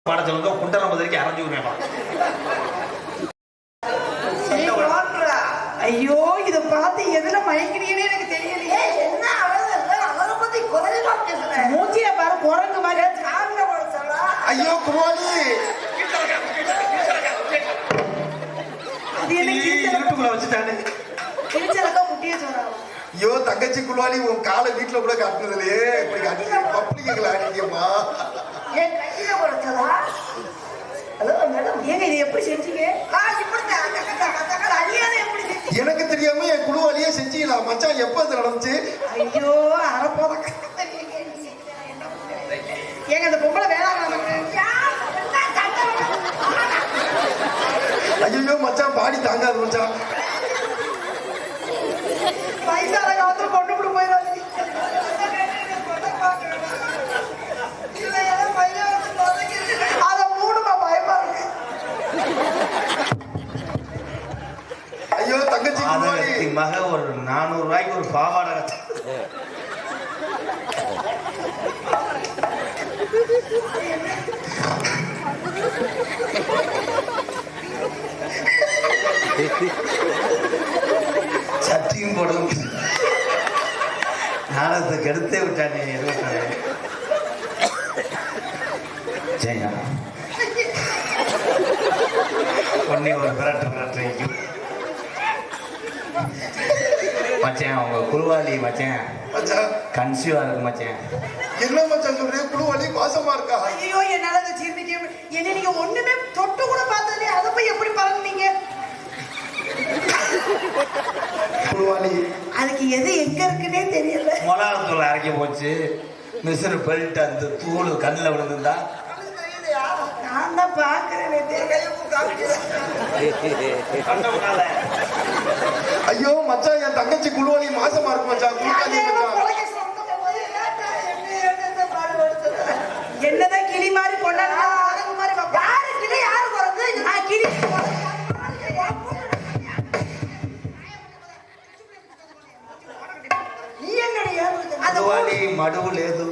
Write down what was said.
பாட சொல்லுங்க. குண்டலம் முதலிக்கு அரைஞ்சு விடுவேன். ஐயோ இத பார்த்து எதுல மயக்கிறீங்கன்னு எனக்கு தெரியலையே. என்ன அவரை பத்தி குறைவா பேசுறேன். மூச்சிய பாரு குரங்கு மாதிரி சாங்க போடுறா. ஐயோ குமாரி அது என்ன இருட்டுக்குள்ள வச்சுட்டானே. கிழிச்சலக்கா முட்டிய சொல்றாங்க. ஐயோ தங்கச்சி குள்வாளி உன் காலை வீட்டுல கூட காட்டுனதுலயே இப்படி காட்டி பப்ளிக்ல ஆடிக்கமா. ஏன் கையில போடுறதா? ஹலோ மேடம் ஏங்க இது எப்படி செஞ்சீங்க? எனக்கு தெரியாம என் குழுவாளியே செஞ்சீங்களா மச்சான்? எப்ப அது நடந்துச்சு? ஐயோ அரைப்போத ஏங்க அந்த பொம்பளை வேளாண் ஐயோ மச்சான் பாடி தாங்காது மச்சான். வயசான காலத்துல கொண்டு போட்டு போயிடாது. அதை மூணுமா பயமா இருக்கு. ஐயோ தங்கச்சி குழுவாளி மக ஒரு 400 ரூபாய்க்கு ஒரு பாவாடை சட்டியும் போடும். நாளத்துக்கு எடுத்தே விட்டானே. ஜெயா பொண்ணி ஒரு பிரட்டு மச்சான். உங்க குருவாளி மச்சான் மச்சான் கன்சியூவா இருக்கு மச்சான். என்ன மச்சான் சொல்றீங்க? குழுவாளி பாசமா இருக்கா? ஐயோ என்னால அதை ஜீர்ணிக்க என்ன நீங்க ஒண்ணுமே தொட்டு கூட பார்த்ததுல அதை போய் எப்படி பறந்தீங்க? குழுவாளி அதுக்கு எது எங்க இருக்குன்னே தெரியல. மொளாத்தூள் அரைக்க போச்சு. மிசிறு பெல்ட் அந்த தூள் கண்ணில் விழுந்துருந்தா. நான் தான் பாக்குறேன். ஐயோ மச்சான் என் தங்கச்சி குழுவாளி மாசமா இருக்கு மச்சான். என்னதான் கிளி மாதிரி பொண்ணு மாதிரி யாரு கிளி யாரு போறது? நான் கிளி కురువాలి మడువు లేదు.